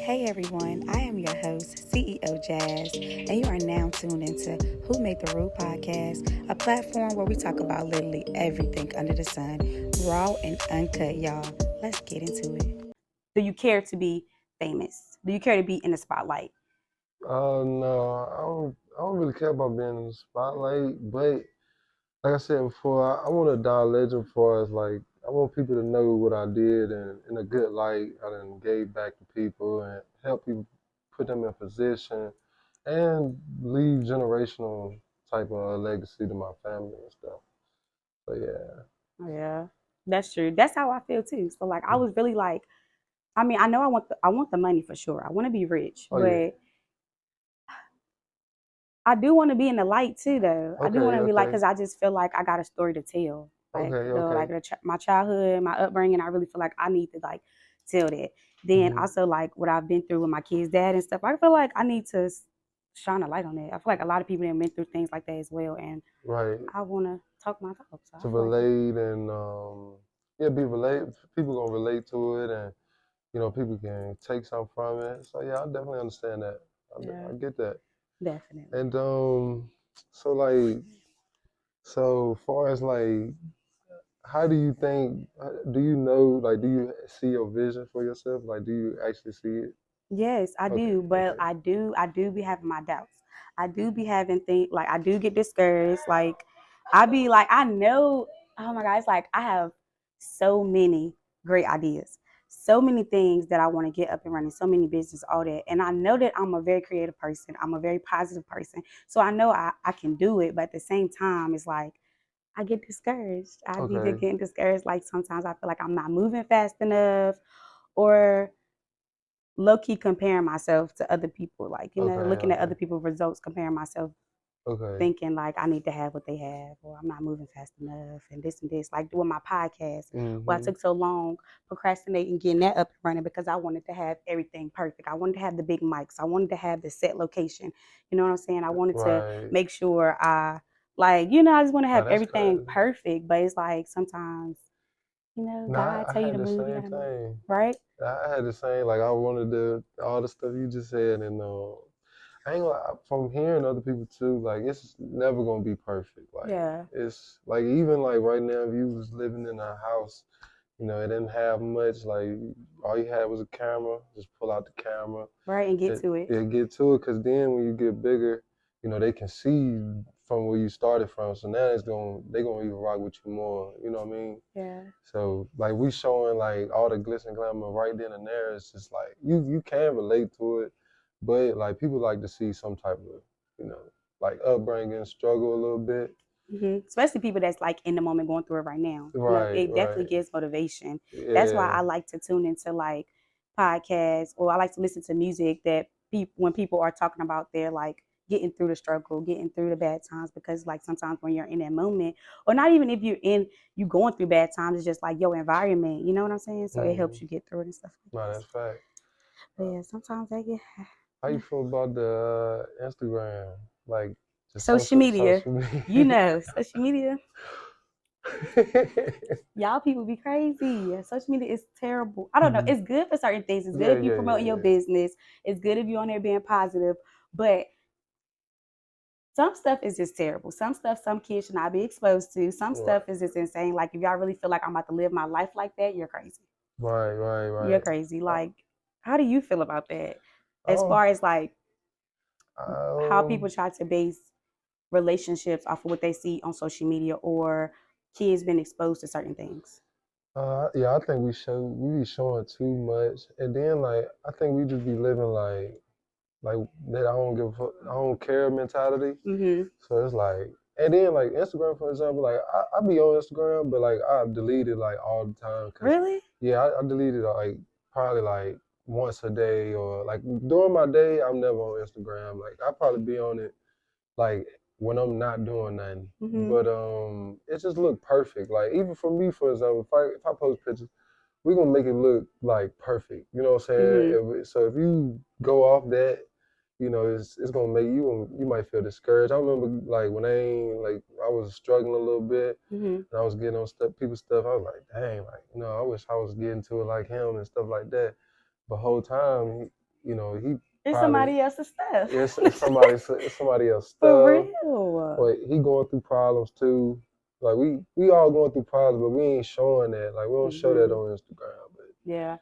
Hey everyone, I am your host, CEO Jazz, and you are now tuned into Who Made the Rule podcast, a platform where we talk about literally everything under the sun, raw and uncut, y'all. Let's get into it. Do you care to be famous? Do you care to be in the spotlight? No, I don't really care about being in the spotlight, but like I said before, I want to die a legend for us. Like, I want people to know what I did and in a good light. I done gave back to people and help people put them in position and leave generational type of legacy to my family and stuff. So yeah. Yeah, that's true. That's how I feel too. So like, I was really like, I mean, I know I want the money for sure. I want to be rich, Oh yeah. but I do want to be in the light too, though. I do want Okay, to be like, okay. because I just feel like I got a story to tell. Like Okay, okay. my childhood, my upbringing. I really feel like I need to like tell that. Then Hmm. also like what I've been through with my kids' dad and stuff. I feel like I need to shine a light on that. I feel like a lot of people have been through things like that as well, and Right. I want to talk my talk. So I To feel like relate and yeah, be relate. People gonna relate to it and people can take something from it. So yeah, I definitely understand that. yeah, I get that. definitely. And so like, so far as like, how do you think? Do you know? Like, do you see your vision for yourself? Like, do you actually see it? Yes, I Okay, do, but okay. I do be having my doubts. I do be having things like I do get discouraged. Like I be like, I know, oh my God, it's like I have so many great ideas, so many things that I want to get up and running, so many business, all that. And I know that I'm a very creative person. I'm a very positive person. So I know I can do it, but at the same time, it's like I get discouraged. I be Okay. getting discouraged. Like sometimes I feel like I'm not moving fast enough or low key comparing myself to other people, like, Okay. looking at Okay. other people's results, comparing myself, Okay. thinking like I need to have what they have, or I'm not moving fast enough, and this, like doing my podcast. Why I Mhm. took so long procrastinating getting that up and running because I wanted to have everything perfect. I wanted to have the big mics. I wanted to have the set location. You know what I'm saying? I wanted to Right. make sure I just want to Now have that's everything crazy. perfect. But it's like sometimes, No, God I tell you had to the move, you same gotta move, thing. right? I had the same. Like I wanted to all the stuff you just said, and I ain't gonna, from hearing other people too. Like it's never gonna be perfect. Like Yeah. it's like even like right now, if you was living in a house, it didn't have much. Like all you had was a camera. Just pull out the camera. Right, and get It to it. it get to it, cause then when you get bigger, they can see from where you started from. So now they gonna even rock with you more. You know what I mean? Yeah. So like we showing like all the glitz and glamour right then and there. It's just like you can relate to it, but like people like to see some type of like upbringing, struggle a little bit. Especially people that's like in the moment going through it right now. Right, It definitely right, gives motivation. That's why yeah. I like to tune into like podcasts, or I like to listen to music that when people are talking about their like getting through the struggle, getting through the bad times, because like sometimes when you're in that moment, or not even if you going through bad times, it's just like your environment, you know what I'm saying? So it helps Mm, you get through it and stuff like no, that. that's fact. But yeah, sometimes I get How you feel about the Instagram, like the social media, social you media? know, social media. Y'all people be crazy. Social media is terrible. I don't know. Mhm. It's good for certain things. It's good Yeah, if you yeah, yeah, promoting your yeah. business. It's good if you're on there being positive. But some stuff is just terrible. Some stuff some kids should not be exposed to. Some Right, stuff is just insane. Like if y'all really feel like I'm about to live my life like that, you're crazy. right, right, You're right. crazy. Uh, Like, how do you feel about that? As oh, far as like how um, people try to base relationships off of what they see on social media, or kids being exposed to certain things. yeah, I think we be showing too much, and then like I think we just be living like that. I don't give a fuck, I don't care mentality. Mm-hmm. So it's like, and then like Instagram, for example, like I be on Instagram, but like I delete it like all the time, cause Really? yeah, I delete it like probably like once a day or like during my day, I'm never on Instagram. Like I probably be on it like when I'm not doing nothing. Mm-hmm. But it just look perfect. Like even for me, for example, if I post pictures, we're gonna make it look like perfect. You know what I'm saying? Mm-hmm. So if you go off that, it's gonna make you might feel discouraged. I remember like when I was struggling a little bit Mm-hmm. and I was getting on people's stuff. I was like, dang, like I wish I was getting to it like him and stuff like that. But whole time he It's probably somebody else's stuff. it's somebody else's For stuff, real. but he going through problems too. Like we all going through problems, but we ain't showing that. Like we don't show that Hmm. on Instagram. But Yeah.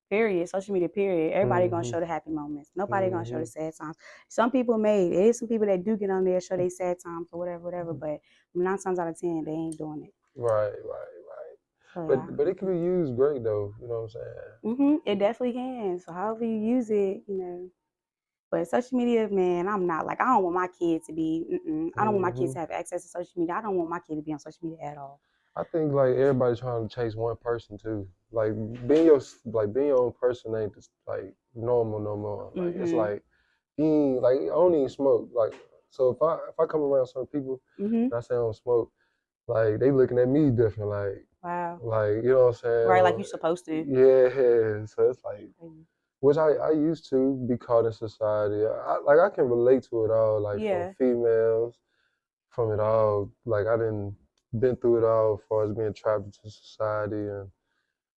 Period. Social media, period. Everybody gonna hmm show the happy moments. Nobody gonna show the hmm sad times. Some people there is some people that do get on there, show their sad times or whatever, whatever, but 9 times out of 10, they ain't doing it. right. So yeah. But it can be used great though. You know what I'm saying? It definitely can. So however you use it, But social media, man, I'm not like I don't want my kid to be. I don't want my kids hmm to have access to social media. I don't want my kid to be on social media at all. I think like everybody trying to chase one person too. Like being your own person ain't just like normal no more. Like it's Mhm. like you ain't, like I don't even smoke. Like so if I come around some people Mhm. and I say I don't smoke, like they looking at me different. Wow. Like you know what I'm saying? Right, like Or, you supposed to. yeah. So it's like which I used to be caught in society. I can relate to it all. Like from Yeah. females, from it all. Like I didn't been through it all as far as being trapped into society, and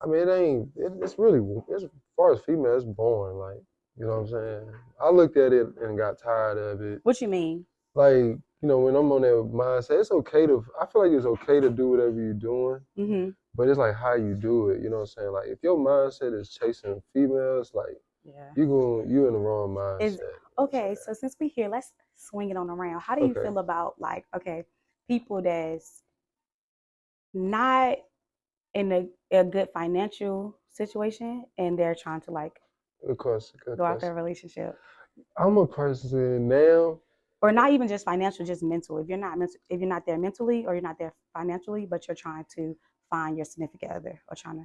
I mean it ain't. It's really as far as female, it's boring. Like you know what I'm saying. I looked at it and got tired of it. What you mean? Like when I'm on that mindset, it's okay to. I feel like it's okay to do whatever you're doing, Mhm. but it's like how you do it. You know what I'm saying? Like if your mindset is chasing females, like Yeah. you in the wrong Is mindset. You know what I'm okay. So since we here, let's swing it on around. How do you saying? feel about like people that's not in a good financial situation and they're trying to like Good question. Good go out their question. relationship? I'm a person now. Or not even just financial, just mental. If you're not there mentally or you're not there financially, but you're trying to find your significant other or trying to.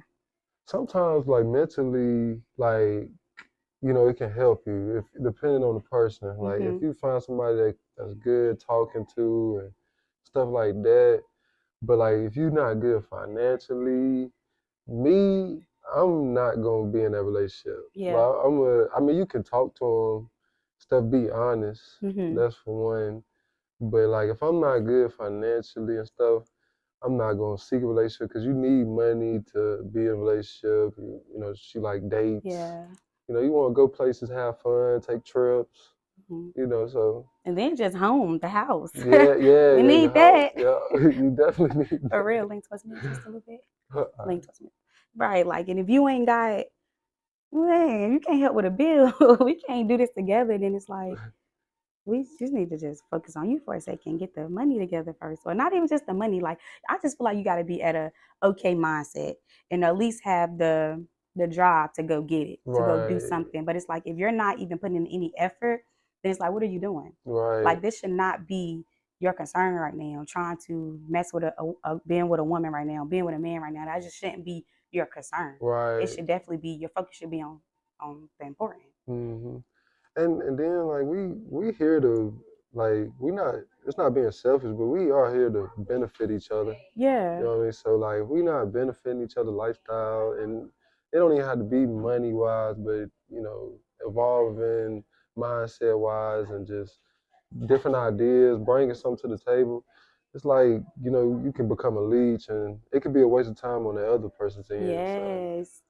Sometimes, like mentally, like it can help you if depending on the person. Like if Mhm. you find somebody that's good talking to and stuff like that. But like if you're not good financially, me, I'm not gonna be in that relationship. Yeah. Like I mean, you can talk to them, stuff. Be honest. Mhm. That's for one. But like if I'm not good financially and stuff, I'm not gonna seek a relationship because you need money to be in a relationship. She like dates. Yeah. You want to go places, have fun, take trips. Mhm. So And then just home, the house. We yeah, your need house, that. yeah, you definitely need For real. Link towards me just a little bit. that. Link towards me. Right. Like, and if you ain't got, man, you can't help with a bill. We can't do this together. Then it's like, we just need to just focus on you for a second, get the money together first, or not even just the money. Like I just feel like you got to be at a okay mindset and at least have the drive to go get it, to go do Right, something. But it's like if you're not even putting in any effort, then it's like, what are you doing? right, Like this should not be your concern right now. Trying to mess with being with a woman right now, being with a man right now. That just shouldn't be your concern. It right. should definitely be your focus should be on the important. hmm And then like we here to like we not it's not being selfish, but we are here to benefit each other. You Yeah. know what I mean? So like we not benefiting each other lifestyle, and it don't even have to be money wise, but evolving mindset wise and just different ideas, bringing something to the table. It's like you can become a leech, and it could be a waste of time on the other person's end. So Yes.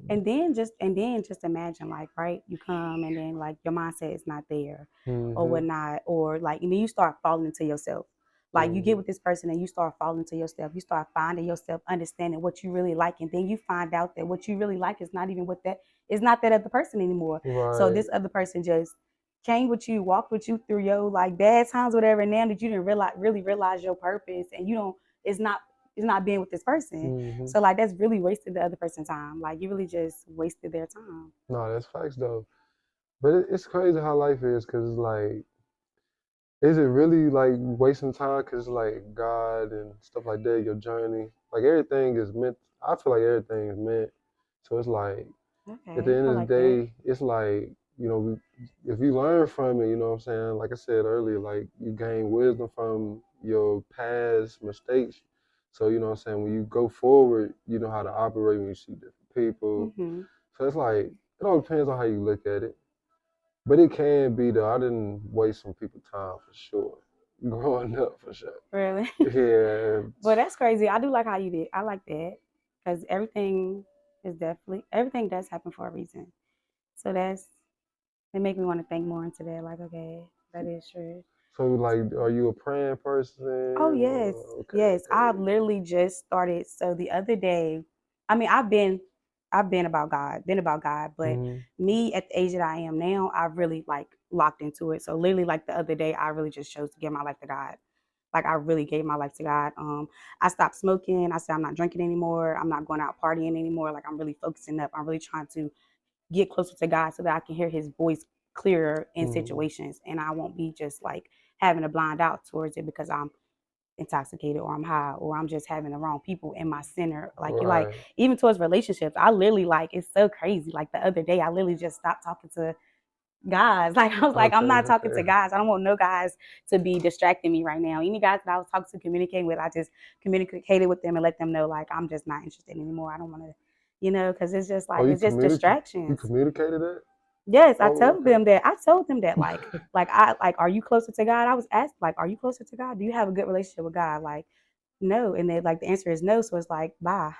And then just imagine like right you come and then like your mindset is not there or hmm whatnot or like and then you start falling into yourself like you get hmm with this person and you start falling into yourself you start finding yourself understanding what you really like and then you find out that what you really like is not even what that is not that other person anymore so right, this other person just came with you walked with you through your like bad times whatever and now that you didn't realize your purpose and you don't it's not it's not being with this person hmm so like that's really wasted the other person's time. Like you really just wasted their time. No, that's facts though. But it's crazy how life is, cause it's like, is it really like wasting time? Cause it's like God and stuff like that, your journey, like everything is meant. I feel like everything is meant. So it's like at the Okay, end I of the like that. day, it's like if you learn from it, you know what I'm saying. Like I said earlier, like you gain wisdom from your past mistakes. So you know what I'm saying. When you go forward, you know how to operate when you see different people. Mhm. So it's like it all depends on how you look at it. But it can be though. I didn't waste some people's time for sure. Growing up for sure. Really. Yeah. But that's crazy. I do like how you did. I like that because everything does happen for a reason. So It make me want to think more into that. Like, okay, that is true. So like, are you a praying person? Oh yes, Okay, yes. I've okay. literally just started. So the other day, I mean, I've been about God, but Mm-hmm. me at the age that I am now, I've really like locked into it. So literally, like the other day, I really just chose to give my life to God. Like I really gave my life to God. I stopped smoking. I said I'm not drinking anymore. I'm not going out partying anymore. Like I'm really focusing up. I'm really trying to get closer to God so that I can hear His voice clearer in Mm-hmm. situations, and I won't be just like having a blind out towards it because I'm intoxicated or I'm high or I'm just having the wrong people in my center. Like you like Right. even towards relationships, I literally like it's so crazy. Like the other day I literally just stopped talking to guys. Like I was like, Okay, I'm not talking to okay. guys. I don't want no guys to be distracting me right now. Any guys that I was talking to, communicating with, I just communicated with them and let them know like I'm just not interested anymore. I don't want to, because it's just Oh, like it's just you distractions. communicated that? Yes, I Oh, told okay. them that. I told them that like I like are you closer to God? I was asked like are you closer to God? Do you have a good relationship with God? Like no, and they like the answer is no, so it's like bye.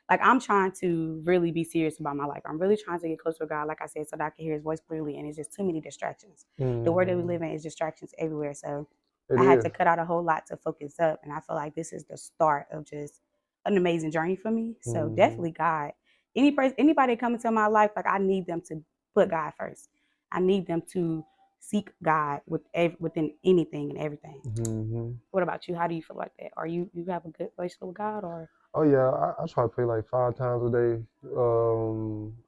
Like I'm trying to really be serious about my life. I'm really trying to get closer to God, like I said, so that I can hear His voice clearly. And it's just too many distractions. The world that we Mm-hmm. live in is distractions everywhere. So It I had is. to cut out a whole lot to focus up, and I feel like this is the start of just an amazing journey for me. So Mm-hmm. definitely God. Anybody that come into my life, like I need them to put God first. I need them to seek God within anything and everything. Mm-hmm. What about you? How do you feel like that? Are you have a good relationship with God or? Oh yeah, I try to pray like 5 times a day.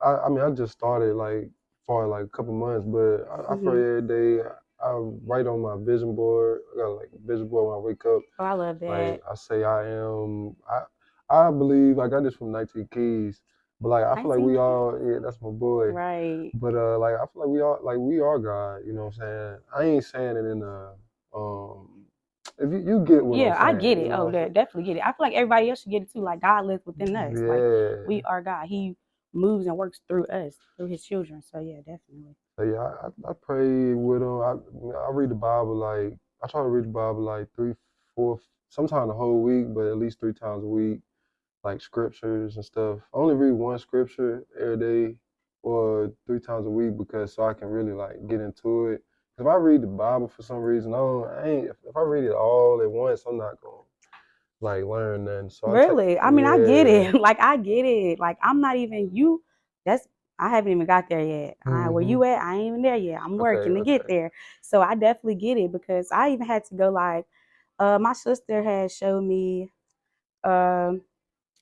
I mean I just started like for like a couple months, but I Hmm. pray every day. I write on my vision board. I got like a vision board when I wake up. Oh, I love Like that. I say I am. I believe I got this from 19 Keys, but like I feel like 19 we all, kids. yeah, that's my boy. Right. But like I feel like we are God. You know what I'm saying? I ain't saying it in a if you get what I'm Yeah, I get saying, it. you know Oh, what I'm definitely get it. I feel like everybody else should get it too. Like God lives within us. saying? Like Yeah. we are God. He moves and works through us, through His children. So yeah, definitely. So yeah, I pray with him. I read the Bible like I try to read the Bible like three, four, sometimes the whole week, but at least 3 times a week, like scriptures and stuff. I only read one scripture every day or 3 times a week because so I can really like get into it. If I read the Bible for some reason, I ain't. If I read it all at once, I'm not gonna like learn nothing. So I take Really? I mean, I get yeah. it. Like I get it. Like I'm not even you. That's I haven't even got there yet. Where Hmm. you at? I ain't even there yet. I'm Okay, working to get okay. there. So I definitely get it because I even had to go like my sister had showed me um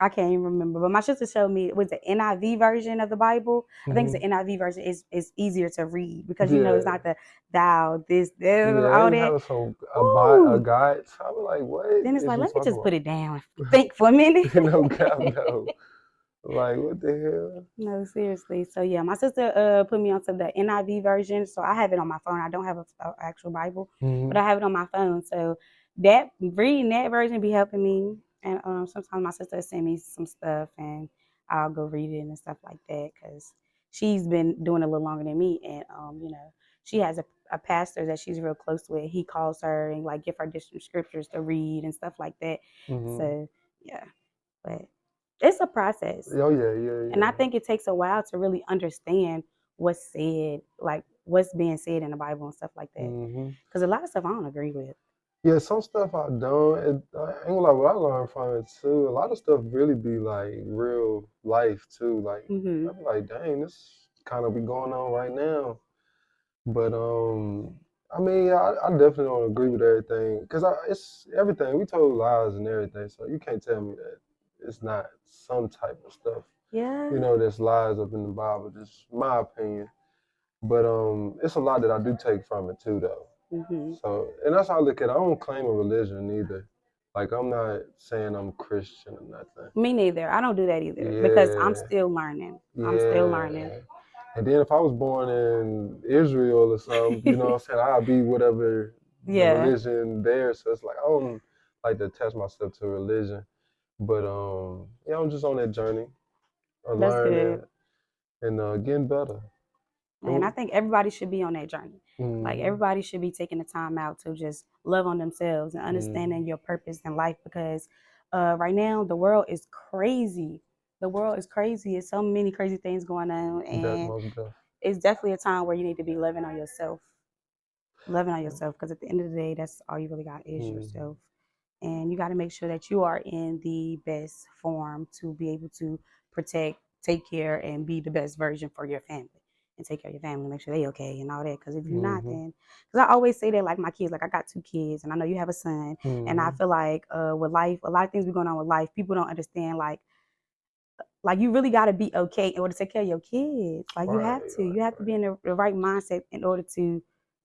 I can't even remember, but my sister showed me it was the NIV version of the Bible. I think it's Hmm. the NIV version is easier to read because it's Yeah. not the thou this Yeah, I all be that. having some a Woo! guide. So I be like, what Then it's is like you let me talking just put about? it down, think for a minute. No cap, no. Like, what the hell? No, seriously. So yeah, my sister put me onto the NIV version, so I have it on my phone. I don't have a actual Bible, but Hmm. I have it on my phone. So that reading that version be helping me, and sometimes my sister send me some stuff, and I'll go read it and stuff like that because she's been doing it a little longer than me, and she has a pastor that she's real close with. He calls her and like give her different scriptures to read and stuff like that. Hmm. So yeah, but it's a process. Oh yeah, yeah, And I yeah. think it takes a while to really understand what's said, like what's being said in the Bible and stuff like that. Hmm. Because a lot of stuff I don't agree with. Yeah, some stuff I don't. I ain't gonna lie, what I learned from it too. A lot of stuff really be like real life too. Like Hmm. I be like, dang, this kind of be going on right now. But I mean, I definitely don't agree with everything because it's everything. We told lies and everything, so you can't tell me that it's not some type of stuff. Yeah, There's lies up in the Bible. Just my opinion. But it's a lot that I do take from it too, though. hmm, So, and that's how I look at it. I don't claim a religion either. Like I'm not saying I'm Christian or nothing. me neither. I don't do that either because I'm Yeah, still learning. I'm still learning. yeah. And then if I was born in Israel or something, you know what I'm saying, I'd be whatever the Yeah, religion there. So it's like I don't like to attach myself to a religion. But yeah, I'm just on that journey of that's good. learning and getting better. And I think everybody should be on that journey. Like Mm-hmm. everybody should be taking the time out to just love on themselves and understanding your purpose in life because right now the world is crazy. The world is crazy. There's so many crazy things going on, That and most definitely. it's definitely a time where you need to be loving on yourself, because at the end of the day, that's all you really got is Mhm. yourself. And you got to make sure that you are in the best form to be able to protect, take care, and be the best version for your family, and take care of your family, make sure they okay and all that. Because if you're not, Mhm. then, because I always say that, like my kids, like I got 2 kids, and I know you have a son, and I Mhm. feel like with life, a lot of things be going on with life. People don't understand, like you really got to be okay in order to take care of your kids. Like you Right. have to, Right. you have to be Right. in the right mindset in order to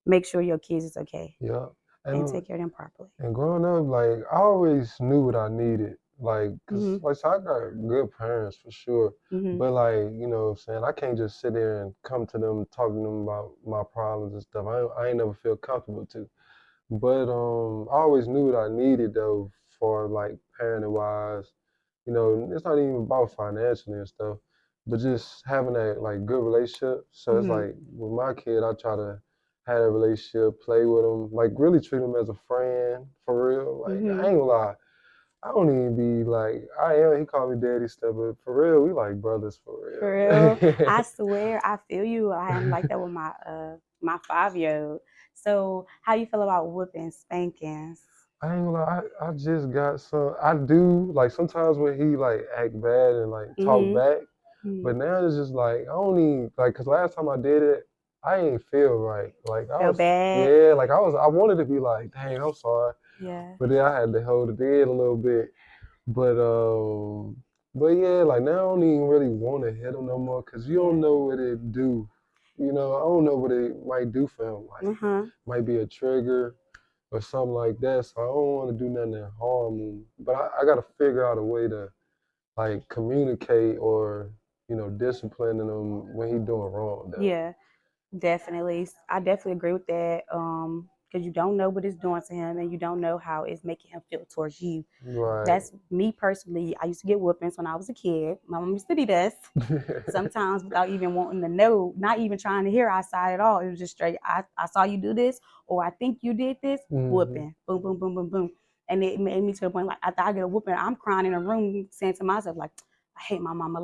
make sure your kids is okay Yeah. and And take care of them properly. And growing up, like I always knew what I needed, like, cause Mhm. like so I got good parents for sure, Mhm. but like what I'm saying, I can't just sit there and come to them, talk to them about my problems and stuff. I ain't never feel comfortable to. But I always knew what I needed though for like parenting wise. It's not even about financially and stuff, but just having that like good relationship. So it's Mhm. like with my kid, I try to have a relationship, play with him, like really treat him as a friend for real. Like I Mhm. ain't gonna lie, I don't even be like I am. He called me daddy stuff, but for real, we like brothers for For real, real. I swear, I feel you. I am like that with my 5-year old. So, how you feel about whooping, spankings? I ain't gonna lie, I just got some. I do like sometimes when he like act bad and like talk Mhm. back, but Mhm. now it's just like I don't even like because last time I did it, I ain't feel right. Like I Feel was, bad? yeah, like I wanted to be like, dang, I'm sorry, Yeah. but then I had to hold it in a little bit. But yeah, like now I don't even really want to hit him no more because you don't Yeah. know what it do. I don't know what it might do for him. Like Mhm. might be a trigger or something like that. So I don't want to do nothing that harm him. But I got to figure out a way to like communicate or disciplining him when he doing wrong though. Yeah. Definitely. I definitely agree with that. Because you don't know what it's doing to him, and you don't know how it's making him feel towards you. Right. That's me personally. I used to get whoopings when I was a kid. My mom used to do this sometimes without even wanting to know, not even trying to hear our side at all. It was just straight, I saw you do this, or I think you did this, hmm whooping. Boom, boom, boom, boom, boom. And it made me to the point, like, after I get a whooping, I'm crying in a room saying to myself, like, I hate my mama.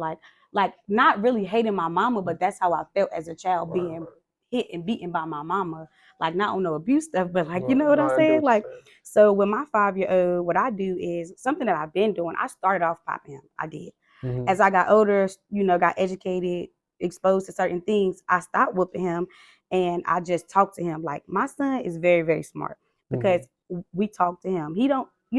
Like not really hating my mama, but that's how I felt as a child, Right, being right, hit and beaten by my mama. Like not on no abuse stuff, but like, you right. know what No, I'm I get saying? what Like, you're saying. so with my 5-year old, what I do is something that I've been doing. I started off popping him. I did. hmm As I got older, got educated, exposed to certain things, I stopped whooping him, and I just talked to him. Like my son is very, very smart because hmm we talk to him. You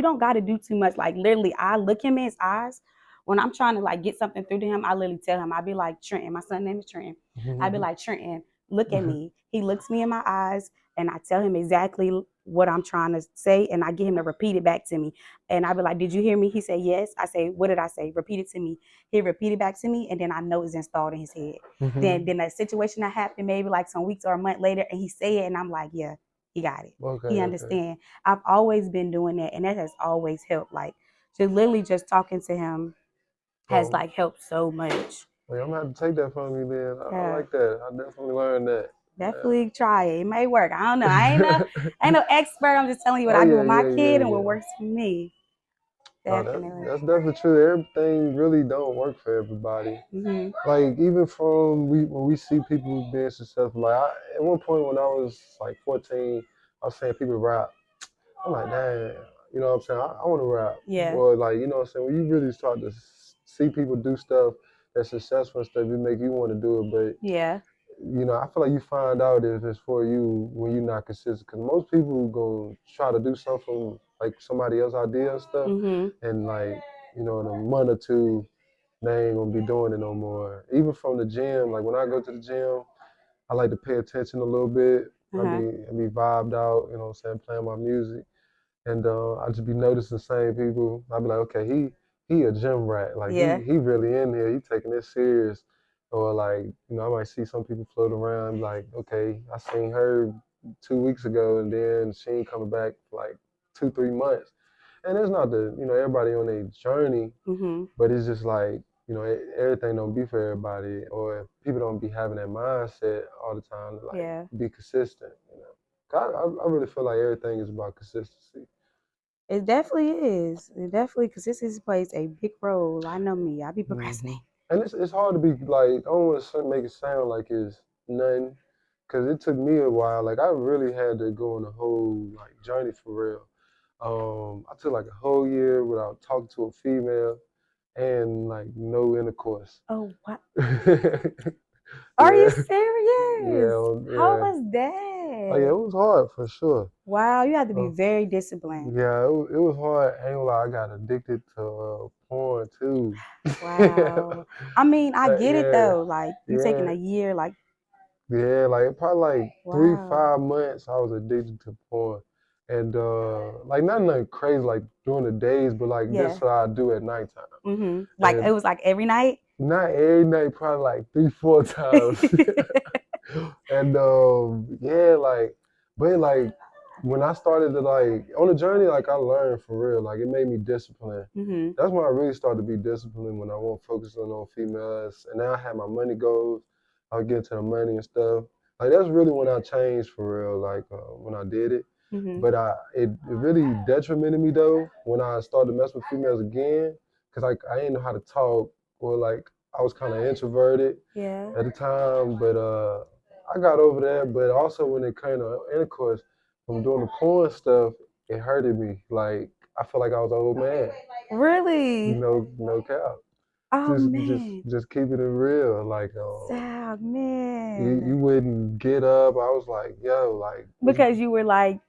don't got to do too much. Like literally, I look him in his eyes when I'm trying to like get something through to him. I literally tell him, I be like, Trenton, my son's name is Trenton. I be like, Trenton, look at me. He looks me in my eyes, and I tell him exactly what I'm trying to say, and I get him to repeat it back to me. And I be like, did you hear me? He said, yes. I say, what did I say? Repeat it to me. He repeated back to me, and then I know it's installed in his head. hmm Then a situation that happened maybe like some weeks or a month later, and he say it, and I'm like, yeah, he got it. Okay, He okay. understand. I've always been doing that, and that has always helped. Like just literally just talking to him has So, like helped so much. I'm gonna have to take that from you then. I Yeah, like that. I definitely learned that. definitely try it. It may work. I don't know. Yeah. I ain't no expert. I'm just telling you what Oh I do yeah, with my yeah, yeah, kid and what yeah. works for me. No, Definitely. that's definitely true. Everything really don't work for everybody. Mhm. Like even from when we see people being successful. Like at one point when I was like 14, I was saying people rap. I'm like, damn, what I'm saying? I want to rap. Yeah. Or like, what I'm saying? When you really start to see people do stuff that's successful and stuff, it make you want to do it. But Yeah. I feel like you find out if it's for you when you're not consistent. Because most people gonna try to do something like somebody else's idea and stuff, Mhm. and like, in a month or two, they ain't gonna be doing it no more. Even from the gym, like when I go to the gym, I like to pay attention a little bit. I Uh-huh. be I be vibed out, what I'm saying, playing my music, and I just be noticing the same people. I be like, okay, he a gym rat. Like Yeah. he really in here. He taking this serious. Or like, I might see some people float around. Like, okay, I seen her 2 weeks ago, and then she ain't coming back for like 2 3 months. And it's not that everybody on a journey, Mhm. but it's just like everything don't be for everybody, or people don't be having that mindset all the time to like Yeah. be consistent. 'Cause I really feel like everything is about consistency. It definitely is. It definitely consistency plays a big role. I know me. I be hmm procrastinating. And it's hard to be like I don't want to make it sound like it's nothing. Cause it took me a while. Like I really had to go on a whole like journey for real. I took like a whole year without talking to a female and like no intercourse. Oh, what? Are you Yeah, serious? How yeah. was Oh yeah, that? it was hard for sure. Wow, you had to be Uh, very disciplined. yeah, it was hard. I ain't gonna lie, I got addicted to porn too. Wow. I mean, I get it Yeah, though. Like you taking yeah, a year, like yeah. Like probably like three, wow. 5 months, I was addicted to porn, and like not nothing crazy like during the days, but like this Yeah. what I do at nighttime, Like it and was like every night. not every night, probably like 3, 4 times. And yeah, like, but like when I started to like on the journey, like I learned for real. Like it made me disciplined. hmm That's when I really started to be disciplined when I wasn't focusing on females. And now I had my money goals. I would get to the money and stuff. Like that's really when I changed for real. Like when I did it. hmm But it really detrimented me though when I started messing with females again, cause like I didn't know how to talk or like I was kind of introverted Yeah. at the time. But I got over that. But also when it came to intercourse, from doing the porn stuff, it hurted me. Like I felt like I was an old man. Really? No cap. Oh man. Just keeping it real. Like Sad you man. wouldn't get up. I was like, yo, like it's Because you were like,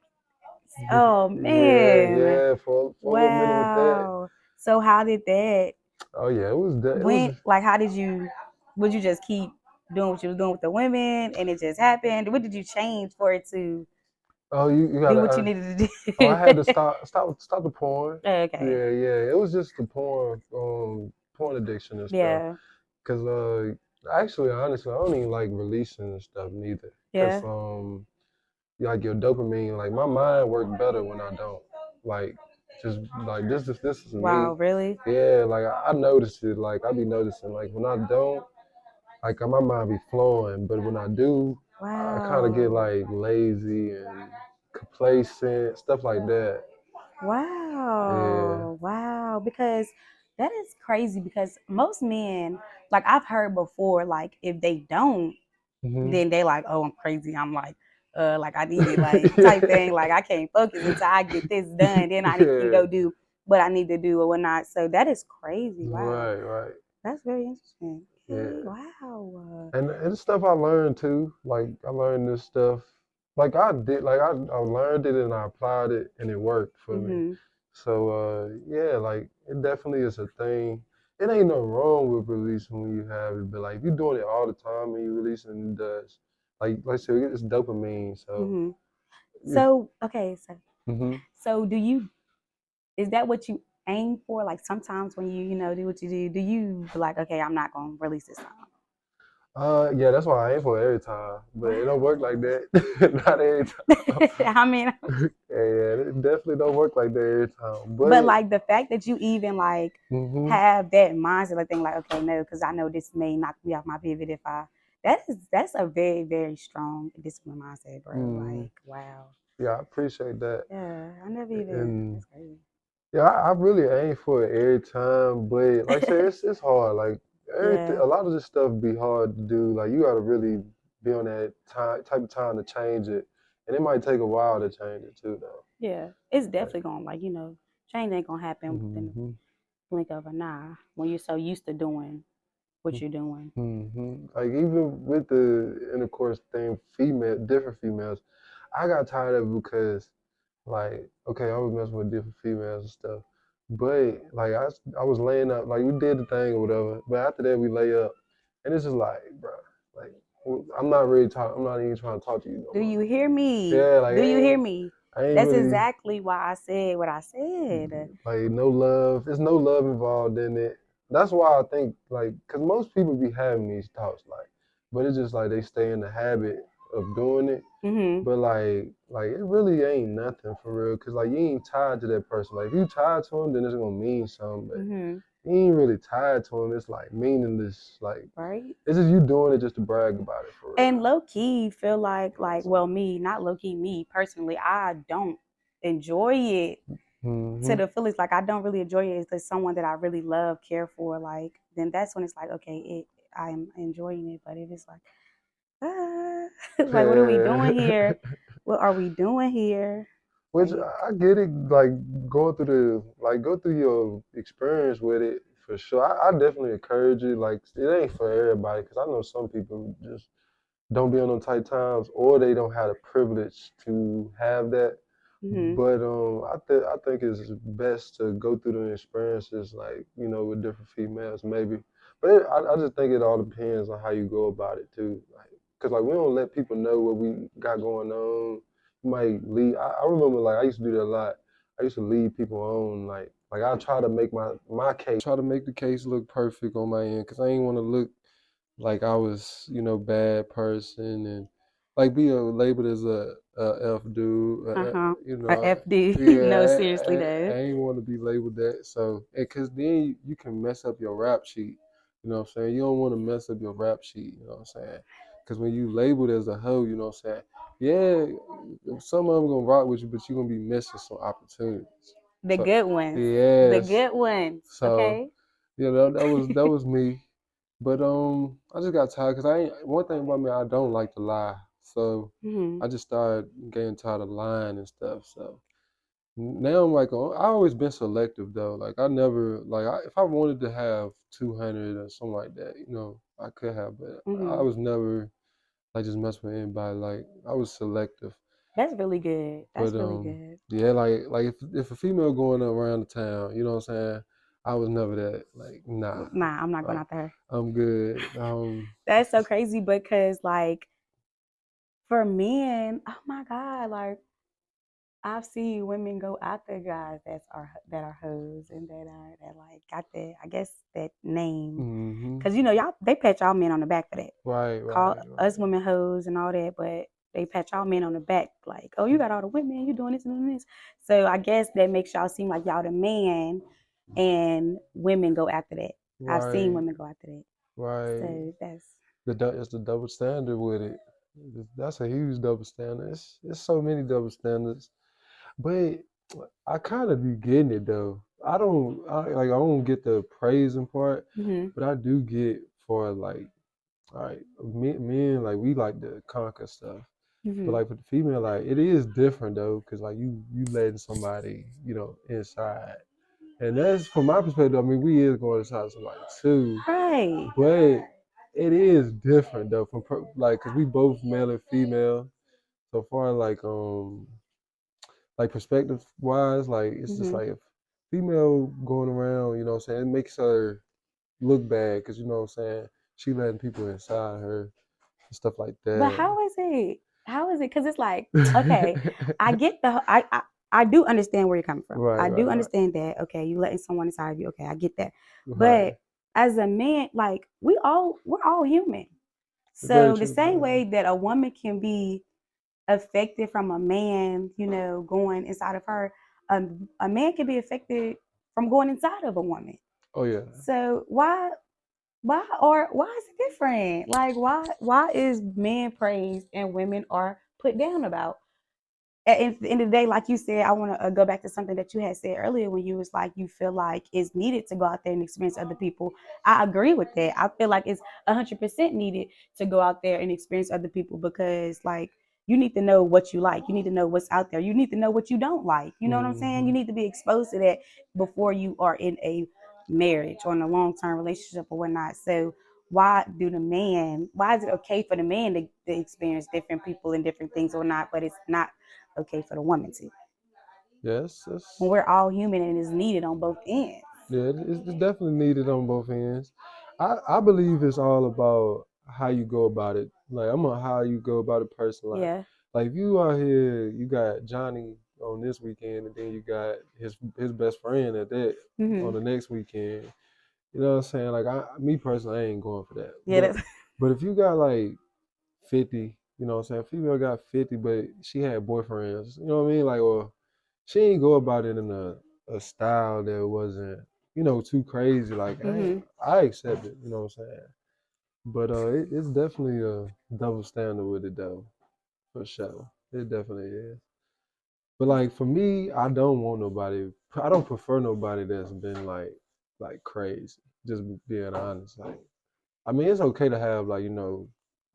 just oh yeah, man. yeah, for a little minute with that. Wow. So how did that Oh yeah, it was went? Like, how did you? Would you just keep doing what you was doing with the women, and it just happened? What did you change for it to oh you do gotta what you needed to oh I do? had to stop the porn. Okay. Yeah. It was just the porn addiction and stuff. Yeah. Cause actually honestly I don't even like releasing and stuff neither. Cause Yeah. like your dopamine, like my mind works better when I don't. Like just like this is me. Wow. Really? Yeah, like I notice it. Like I be noticing like when I don't, like my mind be flowing, but when I do, I kind of get Wow. like lazy and complacent, stuff like that. Yeah. Wow. Wow. Because that is crazy because most men, like I've heard before, like if they don't, hmm then they like, oh, I'm crazy. I'm like I need it, like type thing. Like I can't focus until I get this done. Then I can yeah. go do what I need to do or whatnot. So that is crazy. Wow. Right. That's very interesting. Okay. Yeah. Wow. And it's stuff I learned too. Like I learned this stuff. Like I did, like I learned it and I applied it and it worked for me. Mm-hmm. So yeah, like it definitely is a thing. It ain't no wrong with releasing when you have it, but like if you're doing it all the time and you releasing it does, like I said, it's dopamine. So Mm-hmm. it's, So okay, hmm so is that what you aim for? Like sometimes when you do what you do you be like, okay, I'm not gonna release this song? yeah, that's why I aim for it every time, but it don't work like Wow. that. Not every time. I mean, Yeah, it definitely don't work like that every time. but But like the fact that you even like hmm have that mindset, like think like, okay, no, because I know this may knock me off my pivot if I. That's a very very strong discipline mindset, bro. hmm Like wow, yeah, I appreciate that. yeah, I never even. And That's crazy. yeah, I really aim for it every time, but like I said, it's hard. Like everything, Yeah, a lot of this stuff be hard to do. Like you got to really be on that type of time to change it, and it might take a while to change it too, though. yeah, it's Like, definitely gonna change ain't gonna happen within the hmm blink of an eye when you're so used to doing what you're doing. Like even with the intercourse thing, different females, I got tired of it because like, okay, I was messing with different females and stuff. But like I was laying up, like we did the thing or whatever. But after that we lay up. And it's just like, bro, like I'm not really talking I'm not even trying to talk to you no Do more. you hear me? Yeah, like Do you hear me? I ain't That's really exactly why I said what I said. like no love. There's no love involved in it. That's why I think like, cause most people be having these thoughts like, but it's just like they stay in the habit of doing it. Mhm. But like it really ain't nothing for real. Cause like you ain't tied to that person. Like if you tied to him, then it's gonna mean something. But Mhm. you ain't really tied to him. It's like meaningless. Like Right? it's just you doing it just to brag about it for And real. low key feel like well me, not low key me personally, I don't enjoy it to hmm the fullest. Like I don't really enjoy it. It's just someone that I really love, care for, like then that's when it's like, okay, I'm enjoying it. But if it's like Like, what are we doing here? What are we doing here? Which Like, I get it, like going through go through your experience with it for sure. I definitely encourage it. Like it ain't for everybody because I know some people just don't be on them tight times or they don't have the privilege to have that. mm-hmm, But I think it's best to go through the experiences like with different females maybe. But I just think it all depends on how you go about it too. Like, cause like we don't let people know what we got going on. You might lead. I remember like I used to do that a lot. I used to lead people on like I try to make my case. Try to make the case look perfect on my end, cause I ain't want to look like I was, bad person and like be labeled as a F dude. uh-huh. You A know, FD. No, yeah, seriously I though. ain't want to be labeled that. So, because then you can mess up your rap sheet. You know what I'm saying? You don't want to mess up your rap sheet. You know what I'm saying? Because when you labeled as a hoe, you know what I'm saying? Yeah, some of them gonna rock with you, but you're gonna be missing some opportunities. The So, good ones. The yes. good ones. So, Okay. that was me. But I just got tired because I ain't one thing about me, I don't like to lie. So hmm I just started getting tired of lying and stuff. So now I'm like, I always been selective though. Like I never like if I wanted to have 200 or something like that, I could have, but I hmm was never like just mess with anybody. Like I was selective. That's really good. But That's really good. yeah, like if a female going around the town, you know what I'm saying? I was never that. Like nah, Nah, I'm not going I, out there. I'm good. That's so crazy because like for men, oh my God, like I've seen women go after guys that are hoes and that like got that I guess that name Hmm. because y'all they pat y'all men on the back for that. Right, Call right, us right. women hoes and all that, but they pat y'all men on the back like, oh, you got all the women, you doing this and doing this. So I guess that makes y'all seem like y'all the man, and women go after that. I've seen Right, women go after that. right. So that's It's the double standard with it. That's a huge double standard. It's so many double standards. But I kind of be getting it though. I don't get the praising part, mhm but I do get for like, all right, men like we like to conquer stuff. But mhm like for the female, like it is different though, because like you letting somebody, inside. And that's from my perspective, I mean we is going inside somebody too. right. But it is different though, like because we both male and female. So far, like perspective wise, like it's just Mhm. like if female going around, you know what I'm saying, it makes her look bad because you know what I'm saying, she letting people inside her and stuff like But that. how is it? How is it? Because it's like, okay, I get I do understand where you're coming from. Right, I do right, right, understand that. Okay, you letting someone inside of you. Okay, I get that. right. But as a man, like we're all human. Very So the true, same very way true. that a woman can be affected from a man, going inside of her, a man can be affected from going inside of a woman. Oh yeah. So why is it different? Like why is men praised and women are put down about? At the end of the day, like you said, I want to go back to something that you had said earlier when you was like you feel like it's needed to go out there and experience other people. I agree with that. I feel like it's 100% needed to go out there and experience other people because like you need to know what you like. You need to know what's out there. You need to know what you don't like. You know what I'm saying? You Hmm. need to be exposed to that before you are in a marriage or in a long term relationship or whatnot. So why is it okay for the man to experience different people and different things or not, but it's not okay for the woman to? Yes, When that's we're all human and is needed on both ends. yeah, it's definitely needed on both ends. I believe it's all about how you go about it. Like I'm a how you go about it person. Yeah. Like if you out here, you got Johnny on this weekend, and then you got his best friend at that on hmm the next weekend. You know what I'm saying? Like me personally, I ain't going for that. Yeah. That's, But if you got like 50, you know what I'm saying? Female got 50, but she had boyfriends. You know what I mean? Like, well, she ain't go about it in a style that wasn't, too crazy. Like, hmm I accept it, you know what I'm saying? But it's definitely a double standard with it, though, for sure. It definitely is. But, like, for me, I don't prefer nobody that's been, like crazy. Just being honest. Like, I mean, it's okay to have, like,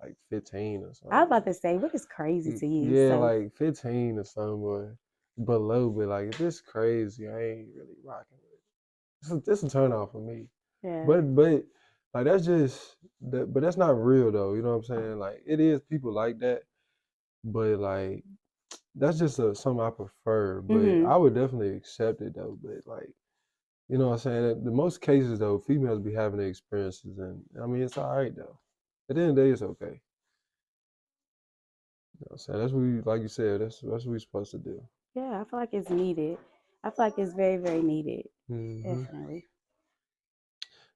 like 15 or I was something. about to say, what is crazy to you? Yeah, So like 15 or something, but below, but like if it's crazy, I ain't really rocking with it. This a turn off for me. yeah. But like that's just that, but that's not real though. You know what I'm saying? Like it is people like that, but like that's just something I prefer. But Mm-hmm. I would definitely accept it though. But like you know what I'm saying? The most cases though, females be having their experiences, and I mean it's all right though. At the end of the day, it's okay. You know what I'm saying? That's what we, like you said, that's what we supposed to do. Yeah, I feel like it's needed. I feel like it's very, very needed. Hmm. Definitely.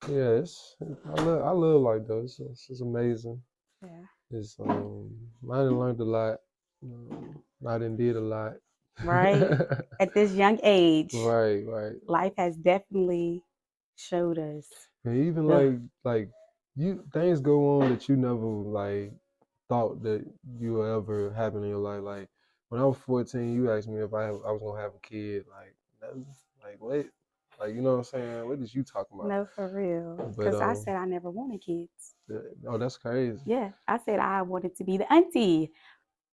Yeah, I love like those. It's amazing. Yeah. It's I done learned a lot. I done did a lot. Right. At this young age, Right, right. life has definitely showed us And even the like you things go on that you never like thought that you would ever happen in your life. Like when I was 14, you asked me if I was gonna have a kid. Like no, like what? Like you know what I'm saying? What is you talking about? no for real. But Because I said I never wanted kids. oh, that's crazy. Yeah, I said I wanted to be the auntie.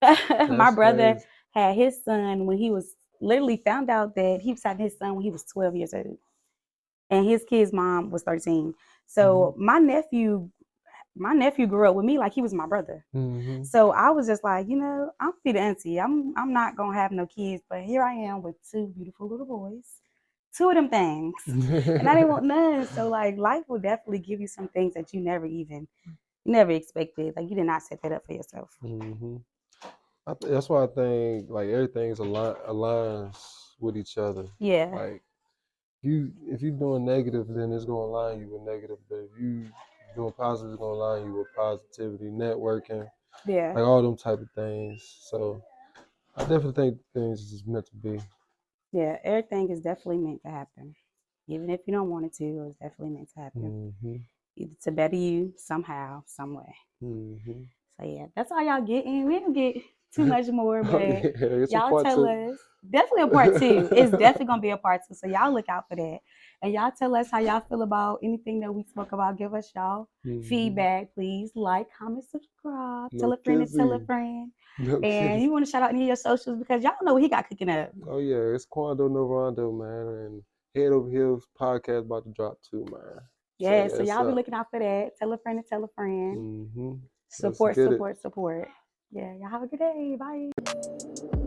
My That's brother crazy. had his son when he was literally found out that he was having his son when he was 12 years old. And his kid's mom was 13. So my nephew grew up with me like he was my brother. Mm-hmm. So I was just like, I'm be the auntie. I'm not gonna have no kids, but here I am with two beautiful little boys, two of them things, and I didn't want none. So like, life will definitely give you some things that you never expected. Like you did not set that up for yourself. Mm-hmm. That's why I think like everything's aligns with each other. Yeah, Like if you're doing negative, then it's gonna align you with negative. But if you doing positive, it's gonna align you with positivity, networking, yeah, like all them type of things. So I definitely think things is meant to be. yeah. Everything is definitely meant to happen, even if you don't want it to. It's definitely meant to happen, Mm-hmm. either to better you somehow, some way. Mm-hmm. So yeah, that's all y'all getting. We didn't get too much more, Oh but yeah, it's a y'all part tell two. us. Definitely a part two. It's definitely gonna be a part two. So y'all look out for that. And y'all tell us how y'all feel about anything that we spoke about. Give us y'all Mm-hmm. feedback, please. Like, comment, subscribe. Tell No a friend and tell a kizzy. friend. No And kizzy. you want to shout out any of your socials because y'all know what he got cooking up. Oh yeah, it's Quando no Rondo, man, and Head Over Heels podcast about to drop too, man. So Yeah, yeah, so it's y'all be up. looking out for that. Tell a friend and tell a friend. Mm-hmm. Let's Support, get it. support, support. Yeah, y'all have a good day. Bye.